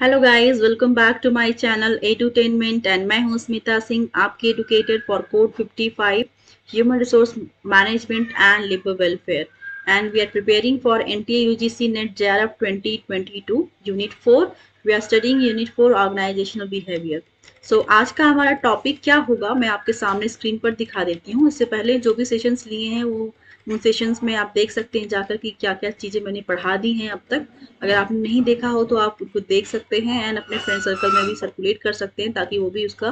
Hello guys, welcome back to my channel edutainment and मैं हूं स्मिता सिंह, आपकी educator for code 55 human resource management and labour welfare and we are preparing for NTA UGC NET JRF 2022 unit 4। We are studying unit 4 organisational behaviour. So आज का हमारा topic क्या होगा मैं आपके सामने स्क्रीन पर दिखा देती हूँ। इससे पहले जो भी सेशंस लिए हैं वो उन सेशंस में आप देख सकते हैं जाकर कि क्या क्या चीज़ें मैंने पढ़ा दी हैं अब तक। अगर आपने नहीं देखा हो तो आप उसको देख सकते हैं एंड अपने फ्रेंड सर्कल में भी सर्कुलेट कर सकते हैं ताकि वो भी उसका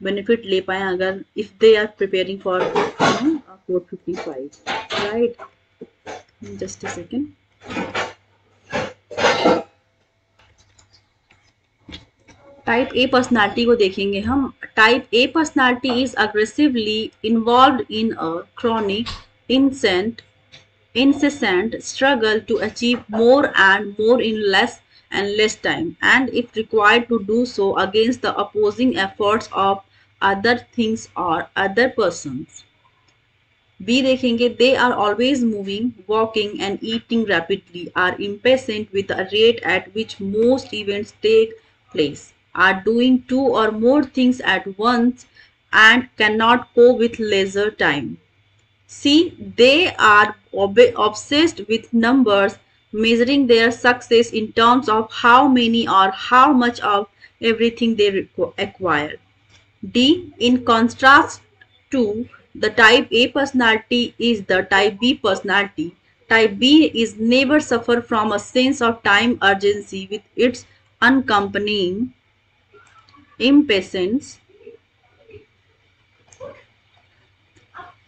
बेनिफिट ले पाए अगर if they are preparing for code 55। Right, just a second. Type A personality को देखेंगे हम। Type A personality is aggressively involve in a chronic incessant struggle to achieve more and more in less and less time, and if required to do so against the opposing efforts of other things or other persons. B देखेंगे, they are always moving, walking and eating rapidly, are impatient with the rate at which most events take place, are doing two or more things at once and cannot cope with leisure time. See, they are obsessed with numbers, measuring their success in terms of how many or how much of everything they acquire. D, in contrast to the type A personality is the type B personality. Type B is never suffer from a sense of time urgency with its accompanying impatience.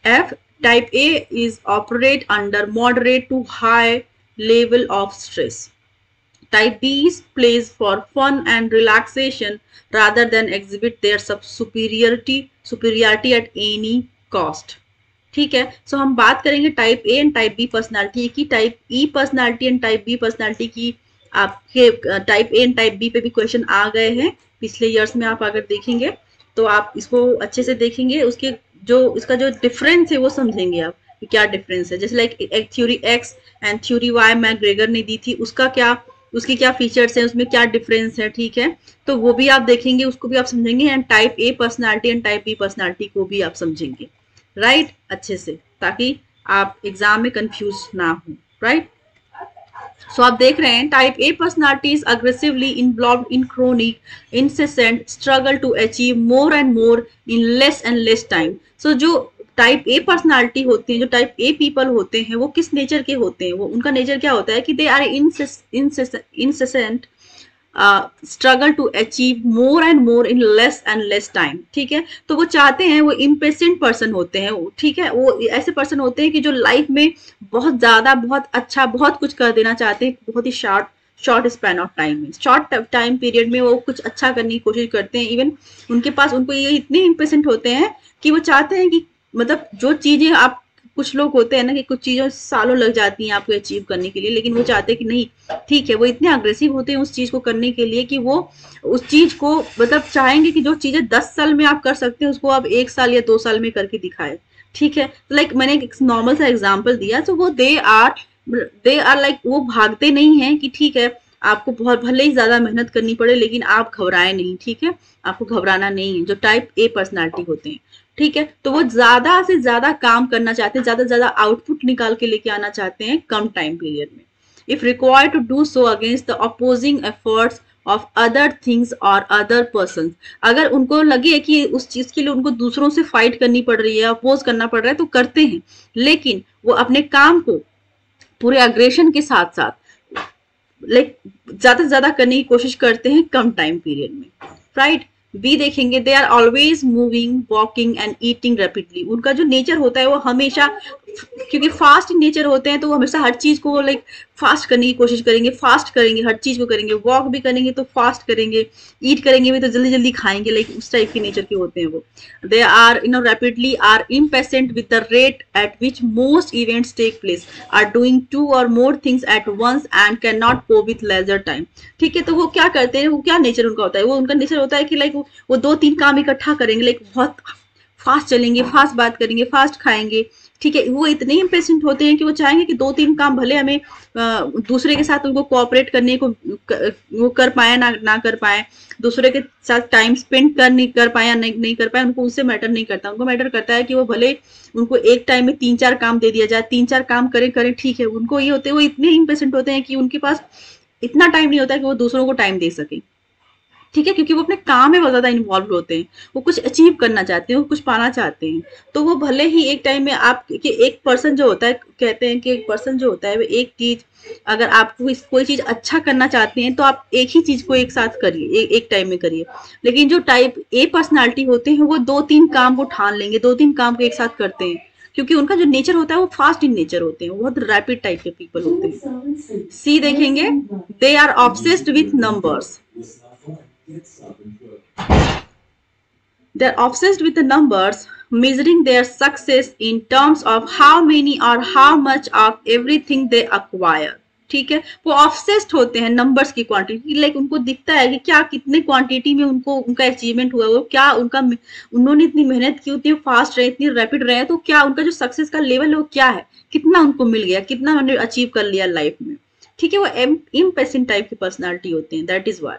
F, type A is operate under moderate to high level of stress. Type B is plays for fun and relaxation rather than exhibit their superiority at any cost. ठीक है, सो हम बात करेंगे type A and type B personality की। Type E personality and type B personality की आपके type A and type B पे भी क्वेश्चन आ गए हैं पिछले ईयर्स में। आप अगर देखेंगे तो आप इसको अच्छे से देखेंगे, उसके जो इसका जो डिफरेंस है वो समझेंगे आप कि क्या डिफरेंस है। जैसे लाइक एक theory X and theory Y McGregor ने दी थी, उसकी क्या फीचर्स हैं, उसमें क्या डिफरेंस है। ठीक है, तो वो भी आप देखेंगे, उसको भी आप समझेंगे and type A personality and type B personality को भी आप समझेंगे। राइट, अच्छे से, ताकि आप एग्जाम में कंफ्यूज ना हो। राइट, सो आप देख रहे हैं type A personality is aggressively involve in chronic incessant struggle to achieve more and more in less and less time. So जो टाइप ए पर्सनालिटी होती है, जो टाइप ए पीपल होते हैं, वो किस नेचर के होते हैं? वो उनका नेचर क्या होता है कि they are incessant struggle to achieve more and more in less and less time. ठीक है, तो वो चाहते हैं, वो इम्पेशेंट पर्सन होते हैं। ठीक है, वो ऐसे पर्सन होते हैं कि जो लाइफ में बहुत ज्यादा, बहुत अच्छा, बहुत कुछ कर देना चाहते हैं बहुत ही शॉर्ट स्पैन ऑफ टाइम में, शॉर्ट टाइम पीरियड में वो कुछ अच्छा करने की कोशिश करते हैं। इवन उनको ये इतने इम्पेशेंट होते हैं कि वो चाहते हैं कि मतलब जो चीजें आप, कुछ लोग होते हैं ना कि कुछ चीजें सालों लग जाती हैं आपको अचीव करने के लिए, लेकिन वो चाहते हैं कि नहीं, ठीक है, वो इतने अग्रेसिव होते हैं उस चीज को करने के लिए कि वो उस चीज को मतलब चाहेंगे कि जो चीजें 10 साल में आप कर सकते हैं उसको आप 1 साल या 2 साल में करके दिखाए। ठीक है, तो लाइक मैंने एक नॉर्मल सा एग्जाम्पल दिया, तो वो दे आर लाइक, वो भागते नहीं है कि ठीक है आपको बहुत भले ही ज्यादा मेहनत करनी पड़े लेकिन आप घबराए नहीं। ठीक है, आपको घबराना नहीं है, जो टाइप ए पर्सनालिटी होते हैं। ठीक है, तो वो ज्यादा से ज्यादा काम करना चाहते हैं, ज्यादा से ज्यादा आउटपुट निकाल के लेके आना चाहते हैं कम टाइम पीरियड में। If required to do so against the opposing efforts of other things और अदर पर्सन, अगर उनको लगे कि उस चीज के लिए उनको दूसरों से फाइट करनी पड़ रही है, अपोज करना पड़ रहा है, तो करते हैं, लेकिन वो अपने काम को पूरे अग्रेशन के साथ साथ लाइक ज्यादा से ज्यादा करने की कोशिश करते हैं कम टाइम पीरियड में। राइट, बी देखेंगे, they are always moving, walking and eating rapidly. उनका जो नेचर होता है वो हमेशा, क्योंकि फास्ट नेचर होते हैं तो वो हमेशा हर चीज को लाइक फास्ट करने की कोशिश करेंगे, फास्ट करेंगे, हर चीज को करेंगे, वॉक भी करेंगे तो फास्ट करेंगे, ईट करेंगे भी तो जल्दी जल्दी खाएंगे, लाइक उस टाइप के नेचर के होते हैं वो। They are rapidly are impatient with the rate at which most events take place, are doing 2 or more things at once and cannot cope with leisure time। ठीक है, तो वो क्या करते हैं, वो क्या नेचर उनका होता है, वो उनका नेचर होता है कि लाइक वो 2-3 काम इकट्ठा करेंगे, लाइक बहुत फास्ट चलेंगे, फास्ट बात करेंगे, फास्ट खाएंगे, ठीक है, वो इतने इम्पेशेंट होते हैं कि वो चाहेंगे कि 2-3 काम भले हमें दूसरे के साथ उनको कोऑपरेट करने को वो कर पाए ना कर पाए, दूसरे के साथ टाइम स्पेंड कर पाए या नहीं कर पाए, उनको उससे मैटर नहीं करता। उनको मैटर करता है कि वो भले उनको एक टाइम में 3-4 काम दे दिया जाए, 3-4 काम करें ठीक है। उनको ये होते हैं, वो इतने इम्पेशेंट होते हैं कि उनके पास इतना टाइम नहीं होता कि वो दूसरों को टाइम दे सके। ठीक है, क्योंकि वो अपने काम में बहुत ज्यादा इन्वॉल्व होते हैं, वो कुछ अचीव करना चाहते हैं, वो कुछ पाना चाहते हैं। तो वो भले ही एक टाइम में आप कि एक पर्सन जो होता है, कहते हैं कि एक पर्सन जो होता है वो एक चीज, अगर आप कोई चीज अच्छा करना चाहते हैं तो आप एक ही चीज को एक साथ करिए, एक टाइम में करिए। लेकिन जो टाइप ए पर्सनालिटी होते हैं वो 2-3 काम को ठान लेंगे, 2-3 काम को एक साथ करते हैं, क्योंकि उनका जो नेचर होता है वो फास्ट इन नेचर होते हैं, बहुत रैपिड टाइप के पीपल होते हैं। सी देखेंगे, they are obsessed with numbers. They're obsessed with the numbers, measuring their success in terms of how many or how much of everything they acquire. ठीक है, वो ऑब्सेस्ड होते हैं नंबर्स की क्वांटिटी, लाइक उनको दिखता है कि क्या कितने क्वांटिटी में उनको उनका अचीवमेंट हुआ, वो क्या उनका उन्होंने इतनी मेहनत की, उतनी फास्ट रहे, इतनी रैपिड रहे, तो क्या उनका जो सक्सेस का लेवल है वो क्या है, कितना उनको मिल गया, कितना उन्होंने अचीव कर लिया लाइफ में। ठीक है, वो इम्पेशेंट टाइप की पर्सनालिटी होते हैं, that is why,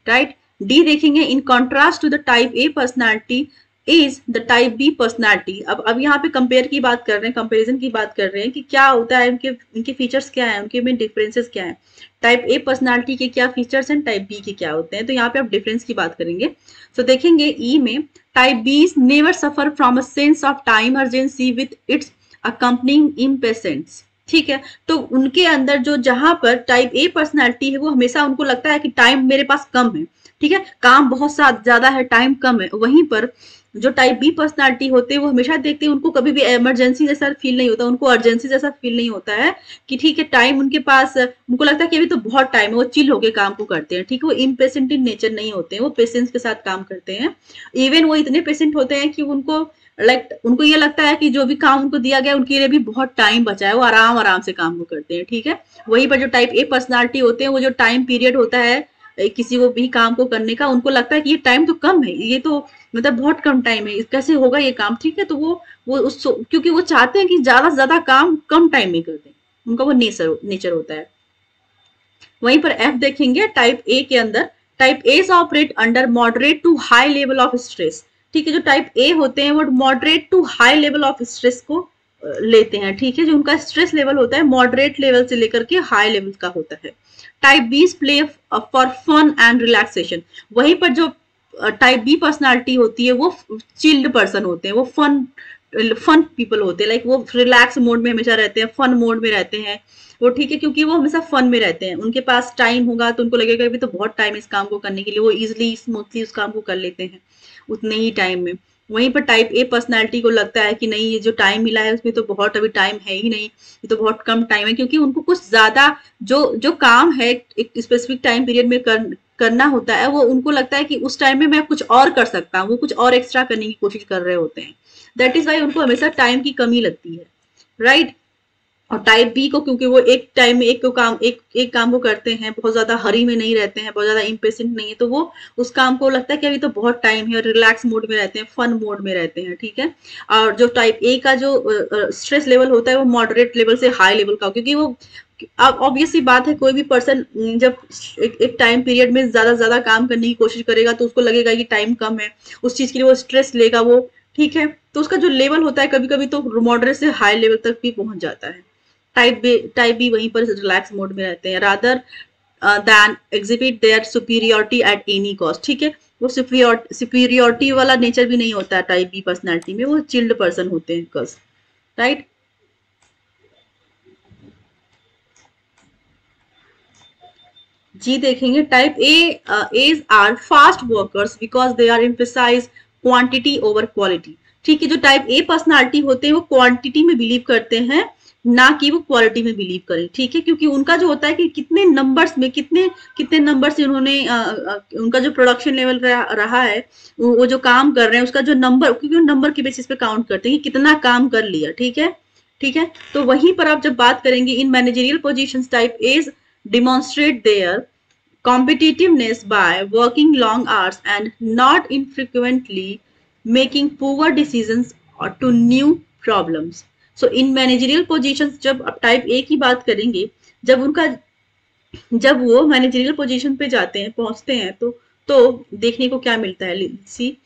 right. D देखेंगे, in contrast to the type A personality is the type B personality. अब यहाँ पे कंपेयर की बात कर रहे हैं, कंपेरिजन की बात कर रहे हैं कि क्या होता है, इनके फीचर्स क्या है, उनके में डिफरेंसेस क्या है, टाइप ए पर्सनालिटी के क्या फीचर्स हैं, टाइप बी के क्या होते हैं। तो यहाँ पे आप डिफरेंस की बात करेंगे। तो देखेंगे ई में, type be never suffer from a sense of time urgency with its accompanying impatience. ठीक है, तो उनके अंदर जो जहां पर टाइप ए पर्सनालिटी है वो हमेशा उनको लगता है कि टाइम मेरे पास कम है, ठीक है, काम बहुत ज्यादा है, टाइम कम है। वहीं पर जो टाइप बी पर्सनालिटी होते हैं वो हमेशा देखते हैं, उनको कभी भी इमरजेंसी जैसा फील नहीं होता, उनको अर्जेंसी जैसा फील नहीं होता है कि ठीक है टाइम उनके पास, उनको लगता है कि अभी तो बहुत टाइम है, वो चिल होके काम को करते हैं। ठीक है, वो इम्पेशेंट इन नेचर नहीं होते हैं, वो पेशेंस के साथ काम करते हैं। इवन वो इतने पेशेंट होते हैं कि उनको उनको ये लगता है कि जो भी काम उनको दिया गया उनके लिए भी बहुत टाइम बचा है, वो आराम से काम को करते हैं। ठीक है, वहीं पर जो टाइप ए पर्सनालिटी होते हैं, वो जो टाइम पीरियड होता है किसी को भी काम को करने का, उनको लगता है कि ये टाइम तो कम है, ये तो मतलब बहुत कम टाइम है, कैसे होगा ये काम। ठीक है, तो वो क्योंकि वो चाहते हैं कि ज्यादा से ज्यादा काम कम टाइम में कर दें, उनका वो नेचर होता है। वहीं पर एफ देखेंगे, टाइप ए के अंदर, type A operate under moderate to high level of stress. ठीक है, जो टाइप ए होते हैं वो moderate to high level of stress को लेते हैं। ठीक है, जो उनका स्ट्रेस लेवल होता है मॉडरेट लेवल से लेकर के हाई लेवल का होता है। Type B play for fun and relaxation. वहीं पर जो टाइप बी पर्सनालिटी होती है वो चिल्ड पर्सन होते हैं, वो फन पीपल होते हैं, लाइक वो रिलैक्स मोड में हमेशा रहते हैं, फन मोड में रहते हैं वो। ठीक है, क्योंकि वो हमेशा फन में रहते हैं, उनके पास टाइम होगा तो उनको लगेगा अभी तो बहुत टाइम इस काम को करने के लिए, वो इजिली स्मूथली उस काम को कर लेते हैं उतने ही टाइम में। वहीं पर टाइप ए पर्सनालिटी को लगता है कि नहीं, ये जो टाइम मिला है उसमें तो बहुत अभी टाइम है ही नहीं, ये तो बहुत कम टाइम है, क्योंकि उनको कुछ ज्यादा जो काम है एक स्पेसिफिक टाइम पीरियड में करना होता है, वो उनको लगता है कि उस टाइम में मैं कुछ और कर सकता हूँ, वो कुछ और एक्स्ट्रा करने की कोशिश कर रहे होते हैं। दैट इज वाई उनको हमेशा टाइम की कमी लगती है, राइट। और टाइप बी को, क्योंकि वो एक टाइम में एक काम को करते हैं, बहुत ज्यादा हरी में नहीं रहते हैं, बहुत ज्यादा इम्पेशेंट नहीं है, तो वो उस काम को लगता है कि अभी तो बहुत टाइम है, और रिलैक्स मोड में रहते हैं, फन मोड में रहते हैं। ठीक है, और जो टाइप ए का जो स्ट्रेस लेवल होता है वो मॉडरेट लेवल से हाई लेवल का, क्योंकि वो अब ऑब्वियस सी बात है, कोई भी पर्सन जब एक टाइम पीरियड में ज्यादा काम करने की कोशिश करेगा तो उसको लगेगा कि टाइम कम है, उस चीज के लिए वो स्ट्रेस लेगा वो। ठीक है, तो उसका जो लेवल होता है कभी कभी तो मॉडरेट से हाई लेवल तक भी पहुंच जाता है। टाइप बी वहीं पर रिलैक्स मोड में रहते हैं, rather than exhibit their superiority at any cost. ठीक है, वो सुपीरियोरिटी वाला नेचर भी नहीं होता है टाइप बी पर्सनालिटी में, वो चिल्ड पर्सन होते हैं कस, राइट। जी देखेंगे, type A's are fast workers because they are emphasize quantity over quality. ठीक है, जो टाइप ए पर्सनालिटी होते हैं वो क्वांटिटी में बिलीव करते हैं, ना कि वो क्वालिटी में बिलीव करें। ठीक है, क्योंकि उनका जो होता है कि कितने नंबर्स में कितने नंबर से उन्होंने उनका जो प्रोडक्शन लेवल रहा है, वो जो काम कर रहे हैं उसका जो नंबर, क्योंकि नंबर के बेसिस पे काउंट करते हैं कि कितना काम कर लिया। ठीक है, तो वहीं पर आप जब बात करेंगे in managerial positions, type As demonstrate their competitiveness by working long hours and not infrequently making poor decisions or to new problems. So in managerial positions, जब आप टाइप ए की बात करेंगे, जब वो मैनेजरियल पोजीशन पे जाते हैं, पहुंचते हैं, तो देखने को क्या मिलता है, सी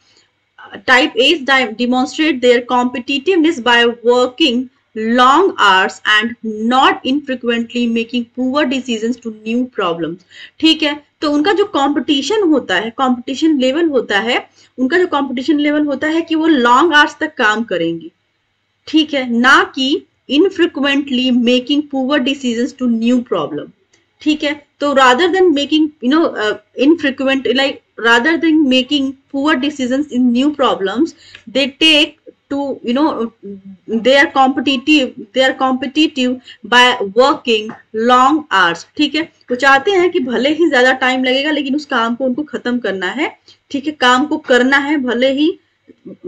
type A's demonstrate their competitiveness by working long hours and not infrequently making poor decisions to new problems. ठीक है, तो उनका जो कंपटीशन होता है, कंपटीशन लेवल होता है, उनका जो कंपटीशन लेवल होता है कि वो लॉन्ग आवर्स तक काम करेंगे, ठीक है, ना कि infrequently making poor decisions to new problem, ठीक है। तो rather than making infrequent, like rather than making poor decisions in new problems, they take to they are competitive by working long hours, ठीक है। वो चाहते हैं कि भले ही ज्यादा टाइम लगेगा लेकिन उस काम को उनको खत्म करना है, ठीक है, काम को करना है भले ही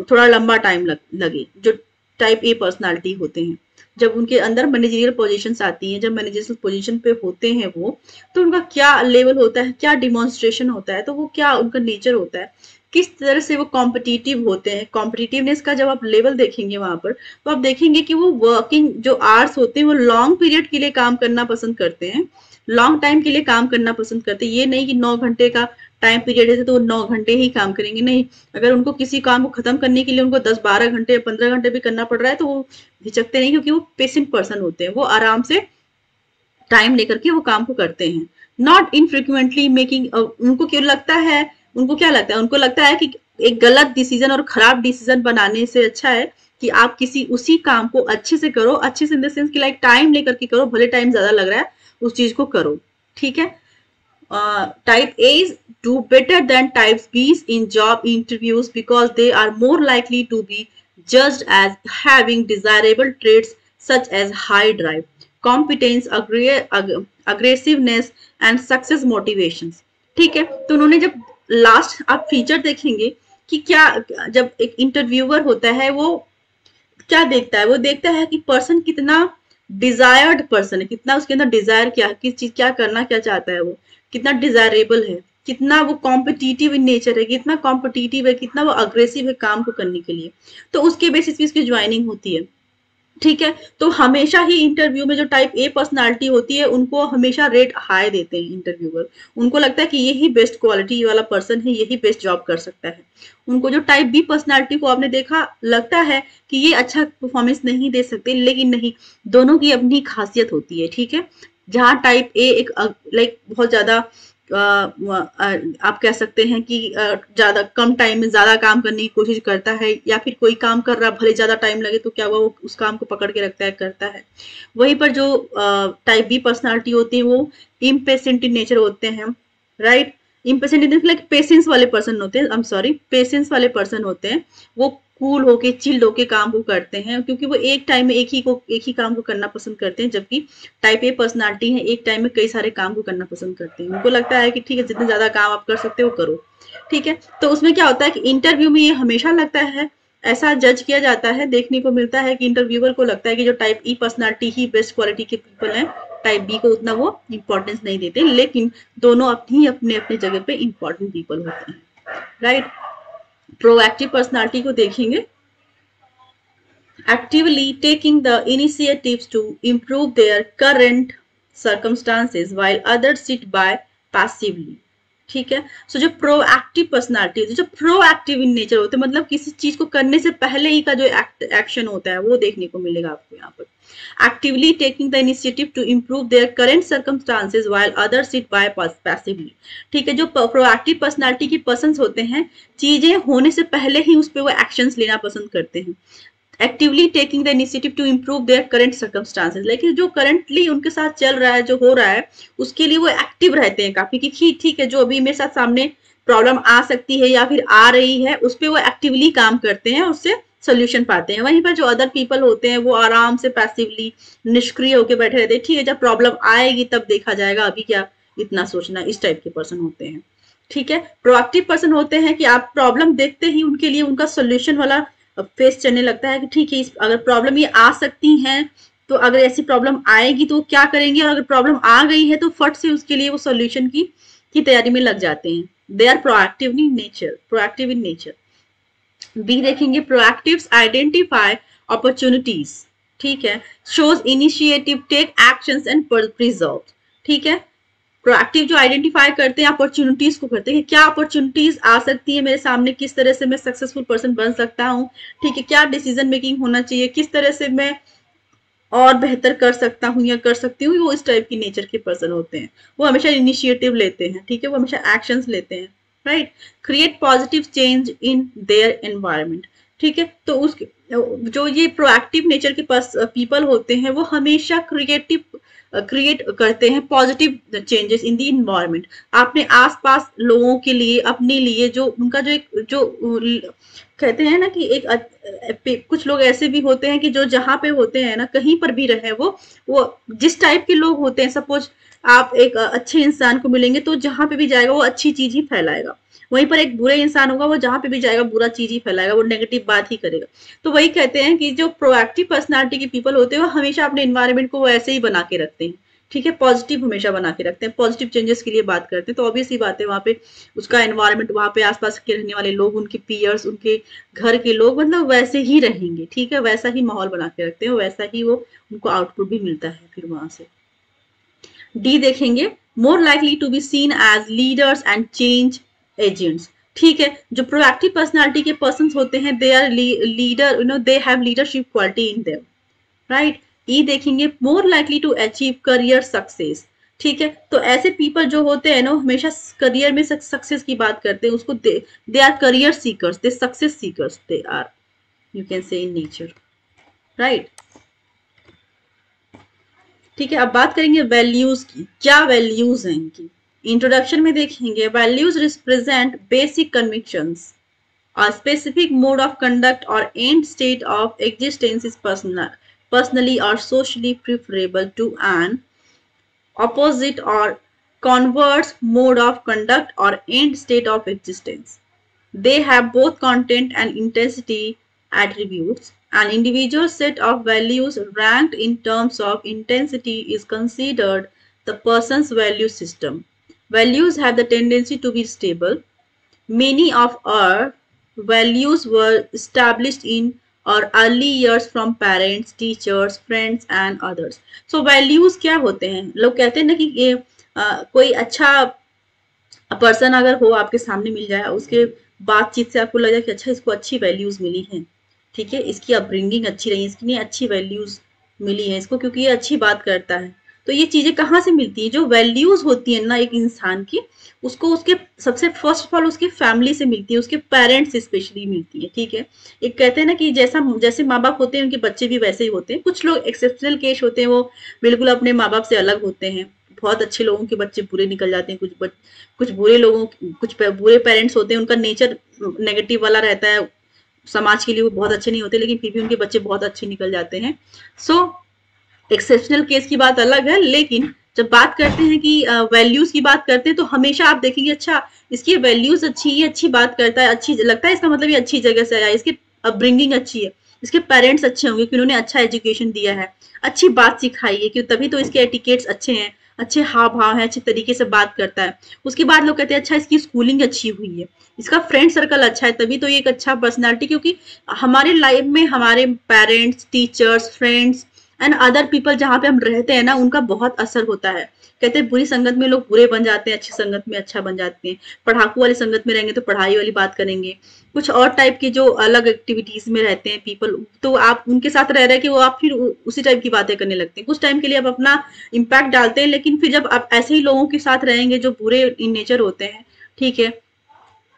थोड़ा लंबा टाइम लगे। जो टाइप ए पर्सनालिटी होते हैं, जब उनके अंदर मैनेजरियल पोजीशंस आती हैं, जब मैनेजरियल पोजीशन पे होते हैं वो, तो उनका क्या लेवल होता है, क्या डिमॉन्स्ट्रेशन होता है, तो वो क्या उनका नेचर होता है, किस तरह से वो कॉम्पिटिटिव होते हैं। कॉम्पिटिटिवनेस का जब आप लेवल देखेंगे वहां पर, तो आप देखेंगे कि वो वर्किंग जो आवर्स होते हैं वो लॉन्ग पीरियड के लिए काम करना पसंद करते हैं, लॉन्ग टाइम के लिए काम करना पसंद करते हैं। ये नहीं कि 9 घंटे का टाइम पीरियड है तो 9 घंटे ही काम करेंगे, नहीं। अगर उनको किसी काम को खत्म करने के लिए उनको 10-12 घंटे 15 घंटे भी करना पड़ रहा है तो वो झिझकते नहीं, क्योंकि वो पेशेंट पर्सन होते हैं, वो आराम से टाइम लेकर के वो काम को करते हैं। नॉट इनफ्रिक्वेंटली मेकिंग, उनको क्या लगता है, उनको लगता है कि एक गलत डिसीजन और खराब डिसीजन बनाने से अच्छा है कि आप उसी काम को अच्छे से करो, अच्छे से इन द सेंस कि लाइक टाइम लेकर के करो, भले टाइम ज्यादा लग रहा है उस चीज को करो, ठीक है। Type A's do better than types B's in job interviews because they are more likely to be judged as having desirable traits such as high drive, competence, aggressiveness and success motivations, ठीक है। तो उन्होंने जब last आप feature देखेंगे कि क्या, जब एक इंटरव्यूअर होता है वो क्या देखता है, वो देखता है कि पर्सन कितना डिजायर्ड पर्सन है, कितना उसके अंदर डिजायर, क्या किस चीज क्या करना क्या चाहता है, वो कितना डिजायरेबल है, कितना वो कॉम्पिटिटिव इन नेचर है, कितना कॉम्पिटिटिव है, कितना वो अग्रेसिव है काम को करने के लिए, तो उसके बेसिस पे इसकी ज्वाइनिंग होती है, ठीक है। तो हमेशा ही इंटरव्यू में जो टाइप ए पर्सनालिटी होती है उनको हमेशा रेट हाई देते हैं इंटरव्यूअर, उनको लगता है कि यही बेस्ट क्वालिटी वाला पर्सन है, यही बेस्ट जॉब कर सकता है। उनको जो टाइप बी पर्सनालिटी को आपने देखा, लगता है कि ये अच्छा परफॉर्मेंस नहीं दे सकते, लेकिन नहीं, दोनों की अपनी खासियत होती है, ठीक है। जहाँ टाइप ए एक लाइक बहुत ज्यादा आप कह सकते हैं कि ज्यादा कम टाइम में ज्यादा काम करने की कोशिश करता है, या फिर कोई काम कर रहा भले ज्यादा टाइम लगे तो क्या वो उस काम को पकड़ के रखता है, करता है। वहीं पर जो टाइप बी पर्सनालिटी होती है वो इम्पेशेंट इन नेचर होते हैं, right. Impatient in like patience वाले पर्सन होते हैं, आई एम सॉरी, पेशेंस वाले पर्सन होते हैं, वो कूल होके चिल्ड होके काम को करते हैं, क्योंकि वो एक टाइम में एक ही काम को करना पसंद करते हैं। जबकि टाइप ए पर्सनालिटी है, एक टाइम में कई सारे काम को करना पसंद करते हैं, उनको लगता है कि ठीक है जितने ज्यादा काम आप कर सकते हो करो, ठीक है। तो उसमें क्या होता है कि इंटरव्यू में ये हमेशा लगता है, ऐसा जज किया जाता है, देखने को मिलता है कि इंटरव्यूअर को लगता है कि जो टाइप ई पर्सनालिटी ही बेस्ट क्वालिटी के पीपल हैं, टाइप बी को उतना वो इंपॉर्टेंस नहीं देते, लेकिन दोनों अपनी अपने जगह पे इंपॉर्टेंट पीपल होते हैं, राइट। प्रोएक्टिव पर्सनालिटी को देखेंगे, actively taking the initiatives to improve their current circumstances while others sit by passively, ठीक है। सो जो प्रोएक्टिव पर्सनालिटी होती है, जो प्रोएक्टिव इन नेचर होते हैं, मतलब किसी चीज को करने से पहले ही का जो एक्शन होता है वो देखने को मिलेगा आपको यहाँ पर। Actively taking the initiative to improve their current circumstances while others sit by passively, ठीक है। जो प्रोएक्टिव पर्सनालिटी की पर्सन्स होते हैं, चीजें होने से पहले ही उस पर वो एक्शंस लेना पसंद करते हैं। Actively taking the initiative to improve their current circumstances, लेकिन जो करंटली उनके साथ चल रहा है, जो हो रहा है, उसके लिए वो एक्टिव रहते हैं काफी, कि ठीक है जो अभी मेरे साथ सामने प्रॉब्लम आ सकती है या फिर आ रही है, उस पर वो एक्टिवली काम करते हैं, उससे सोल्यूशन पाते हैं। वहीं पर जो अदर पीपल होते हैं वो आराम से पैसिवली निष्क्रिय होकर बैठे रहते हैं, ठीक है जब प्रॉब्लम आएगी तब देखा जाएगा, अभी क्या इतना सोचना, इस टाइप के पर्सन होते हैं, ठीक है। प्रोएक्टिव पर्सन होते हैं कि आप प्रॉब्लम देखते ही उनके लिए उनका सोल्यूशन वाला फेस चलने लगता है कि ठीक है अगर प्रॉब्लम ये आ सकती है तो अगर ऐसी प्रॉब्लम आएगी तो क्या करेंगे, और अगर प्रॉब्लम आ गई है तो फट से उसके लिए वो सॉल्यूशन की तैयारी में लग जाते हैं। They are proactive in nature. B देखेंगे, प्रोएक्टिव्स आइडेंटिफाई अपॉर्चुनिटीज, ठीक है। Shows initiative, take actions and preserve, ठीक है। प्रोएक्टिव जो आइडेंटिफाई करते हैं अपॉर्चुनिटीज को करते हैं, क्या अपॉर्चुनिटीज आ सकती है मेरे सामने, किस तरह से मैं सक्सेसफुल पर्सन बन सकता हूँ, ठीक है, क्या डिसीजन मेकिंग होना चाहिए, किस तरह से मैं और बेहतर कर सकता हूँ या कर सकती हूँ, वो इस टाइप की नेचर के पर्सन होते हैं। वो हमेशा इनिशिएटिव लेते हैं, ठीक है, वो हमेशा एक्शंस लेते हैं, right. Create positive change in their environment, ठीक है। तो उस जो ये प्रोएक्टिव नेचर के पास पीपल होते हैं वो हमेशा क्रिएट करते हैं positive changes in the environment, अपने आसपास लोगों के लिए, अपने लिए, जो उनका जो एक जो कहते हैं ना कि एक कुछ लोग ऐसे भी होते हैं कि जो जहाँ पे होते हैं ना, कहीं पर भी रहे वो जिस टाइप के लोग होते हैं, सपोज आप एक अच्छे इंसान को मिलेंगे तो जहाँ पे भी जाएगा वो अच्छी चीज ही फैलाएगा, वहीं पर एक बुरे इंसान होगा वो जहाँ पे भी जाएगा बुरा चीज ही फैलाएगा, वो नेगेटिव बात ही करेगा। तो वही कहते हैं कि जो प्रोएक्टिव पर्सनालिटी के पीपल होते हैं वो हमेशा अपने एनवायरनमेंट को वैसे ही बना के रखते हैं, ठीक है, पॉजिटिव हमेशा बना के रखते हैं, पॉजिटिव चेंजेस के लिए बात करते हैं। तो ऑब्वियस ही बात है, वहाँ पे उसका एनवायरनमेंट, वहाँ पे आसपास के रहने वाले लोग, उनके पीयर्स, उनके घर के लोग मतलब वैसे ही रहेंगे, ठीक है, वैसा ही माहौल बना के रखते हैं, वैसा ही वो उनको आउटपुट भी मिलता है फिर वहां से। डी देखेंगे, more likely to be seen as leaders and change agents, ठीक है। जो प्रोएक्टिव पर्सनालिटी के पर्सन होते हैं they are leader, you know, they have leadership quality in them, right. E देखेंगे, more likely to achieve career success, ठीक है। तो ऐसे पीपल जो होते हैं ना हमेशा करियर में सक्सेस की बात करते हैं, उसको they are career seekers, they success seekers, they are, you can say in nature, right. ठीक है, अब बात करेंगे वैल्यूज की, क्या वैल्यूज हैं इनकी। इंट्रोडक्शन में देखेंगे, values represent basic convictions, a specific mode of conduct or end state of existence is personally or socially preferable to an opposite or converse mode of conduct or end state of existence. They have both content and intensity attributes. An individual set of values ranked in terms of intensity is considered the person's value system. Values have the tendency to be stable. Many of our values were established in our early years from parents, teachers, friends and others. So values क्या होते हैं, लोग कहते हैं ना कि ये कोई अच्छा पर्सन अगर हो आपके सामने मिल जाए, उसके बातचीत से आपको लग जाए कि अच्छा इसको अच्छी वैल्यूज मिली हैं, ठीक है, इसकी अपब्रिंगिंग अच्छी रही, इसकी अच्छी वैल्यूज मिली है इसको क्योंकि ये अच्छी बात करता है। तो ये चीजें कहाँ से मिलती है, जो वैल्यूज होती है ना एक इंसान की, उसको उसके सबसे फर्स्ट ऑफ ऑल उसकी फैमिली से मिलती है, उसके पेरेंट्स से स्पेशली मिलती है, ठीक है। एक कहते हैं ना कि जैसे माँ बाप होते हैं उनके बच्चे भी वैसे ही होते हैं। कुछ लोग एक्सेप्शनल केस होते हैं, वो बिल्कुल अपने माँ बाप से अलग होते हैं, बहुत अच्छे लोगों के बच्चे बुरे निकल जाते हैं, कुछ बुरे पेरेंट्स होते हैं, उनका नेचर नेगेटिव वाला रहता है, समाज के लिए वो बहुत अच्छे नहीं होते, लेकिन फिर भी उनके बच्चे बहुत अच्छे निकल जाते हैं। सो एक्सेप्शनल केस की बात अलग है, लेकिन जब बात करते हैं कि वैल्यूज की बात करते हैं तो हमेशा आप देखेंगे अच्छा इसकी वैल्यूज अच्छी, ये अच्छी बात करता है, अच्छी लगता है, इसका मतलब ये अच्छी जगह से आया, इसकी अपब्रिंगिंग अच्छी है, इसके पेरेंट्स अच्छे होंगे कि उन्होंने अच्छा एजुकेशन दिया है, अच्छी बात सिखाई है, कि तभी तो इसके एटिकेट्स अच्छे हैं, अच्छे हाव भाव है, अच्छे तरीके से बात करता है। उसके बाद लोग कहते हैं अच्छा इसकी स्कूलिंग अच्छी हुई है, इसका फ्रेंड सर्कल अच्छा है, तभी तो ये एक अच्छा पर्सनालिटी, क्योंकि हमारे लाइफ में हमारे parents, teachers, friends and other people जहाँ पे हम रहते हैं ना, उनका बहुत असर होता है। कहते हैं बुरी संगत में लोग बुरे बन जाते हैं, अच्छी संगत में अच्छा बन जाते हैं, पढ़ाकू वाली संगत में रहेंगे तो पढ़ाई वाली बात करेंगे, कुछ और टाइप के जो अलग एक्टिविटीज में रहते हैं पीपल, तो आप उनके साथ रह रहे कि वो आप फिर उसी टाइप की बातें करने लगते हैं। कुछ टाइम के लिए आप अपना इम्पैक्ट डालते हैं, लेकिन फिर जब आप ऐसे ही लोगों के साथ रहेंगे जो बुरे इन नेचर होते हैं, ठीक है,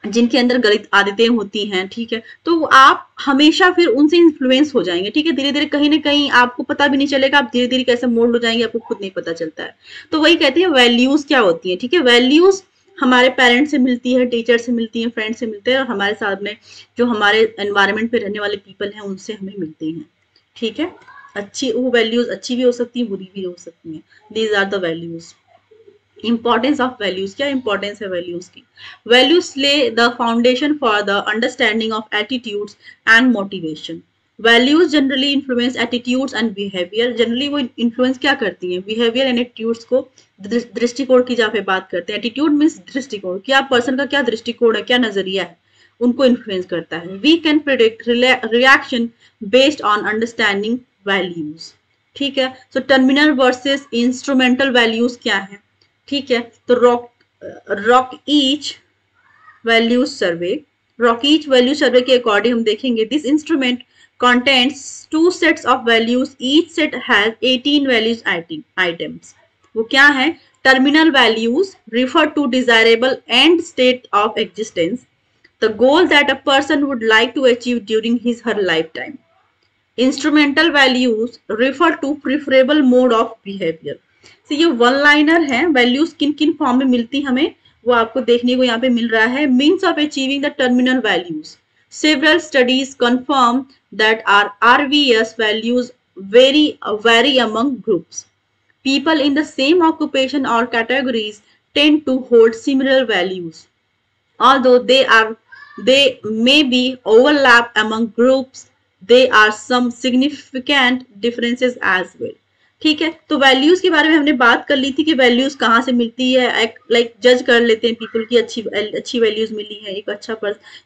जिनके अंदर गलत आदतें होती हैं, ठीक है, तो आप हमेशा फिर उनसे इन्फ्लुएंस हो जाएंगे, ठीक है, धीरे धीरे कहीं ना कहीं आपको पता भी नहीं चलेगा, आप धीरे धीरे कैसे मोल्ड हो जाएंगे आपको खुद नहीं पता चलता है। तो वही कहते हैं वैल्यूज क्या होती है, ठीक है, वैल्यूज हमारे पेरेंट्स से मिलती है, टीचर से मिलती है, फ्रेंड से मिलते हैं, और हमारे साथ में जो हमारे एनवायरनमेंट पे रहने वाले पीपल हैं उनसे हमें मिलती हैं, ठीक है। अच्छी वो वैल्यूज अच्छी भी हो सकती है, बुरी भी हो सकती है, these are the values. Importance of values, क्या इंपॉर्टेंस है वैल्यूज की। Values lay the foundation for the understanding of attitudes and motivation. Values generally influence attitudes and behaviour, generally वो इन्फ्लुएंस क्या करती हैं, बिहेवियर एंड एटीट्यूड्स को, दृष्टिकोण की जहाँ पे बात करते हैं, एटीट्यूड मीन्स दृष्टिकोण, क्या पर्सन का क्या दृष्टिकोण है, क्या नजरिया है, उनको इन्फ्लुएंस करता है। We can predict reaction based on understanding values, ठीक है। So terminal versus instrumental values क्या है, ठीक है। तो Rokeach values survey, Rokeach value survey के अकॉर्डिंग हम देखेंगे this instrument contains two sets of values, each set has 18 values items. वो क्या है, terminal values refer to desirable end state of existence, the goal that a person would like to achieve during his her lifetime. Instrumental values refer to preferable mode of behavior. So ये one liner है, values किन किन form में मिलती हमें वो आपको देखने को यहाँ पे मिल रहा है. Means of achieving the terminal values. Several studies confirm that our RVS values vary among groups. People in the same occupation or categories tend to hold similar values, although they may be overlap among groups. There are some significant differences as well. ठीक है, तो values के बारे में हमने बात कर ली थी कि वैल्यूज कहाँ से मिलती है. लाइक जज कर लेते हैं पीपल की अच्छी वैल्यूज मिली है, एक अच्छा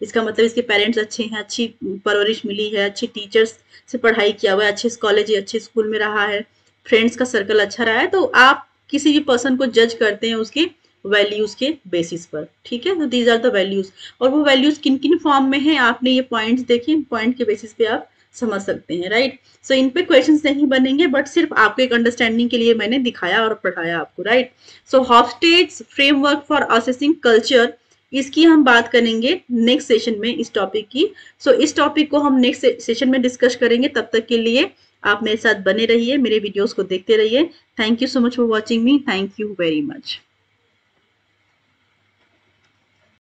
इसका मतलब इसके पेरेंट्स अच्छे हैं, अच्छी परवरिश मिली है, अच्छी टीचर्स से पढ़ाई किया हुआ है, अच्छे कॉलेज अच्छे स्कूल में रहा है, फ्रेंड्स का सर्कल अच्छा रहा है. तो आप किसी भी पर्सन को जज करते हैं उसके वैल्यूज के बेसिस पर, ठीक है. तो दीज आर द वैल्यूज, और वो वैल्यूज किन किन फॉर्म में है आपने ये पॉइंट्स देखे, पॉइंट के बेसिस पे आप समझ सकते हैं, राइट. सो इन पे क्वेश्चंस नहीं बनेंगे, बट सिर्फ आपको एक अंडरस्टैंडिंग के लिए मैंने दिखाया और पढ़ाया आपको, right. So Hofstede's framework for assessing culture, इसकी हम बात करेंगे नेक्स्ट सेशन में इस टॉपिक की. सो इस टॉपिक को हम नेक्स्ट सेशन में डिस्कस करेंगे. तब तक के लिए आप मेरे साथ बने रहिए, मेरे वीडियोस को देखते रहिए. Thank you so much for watching me. Thank you very much.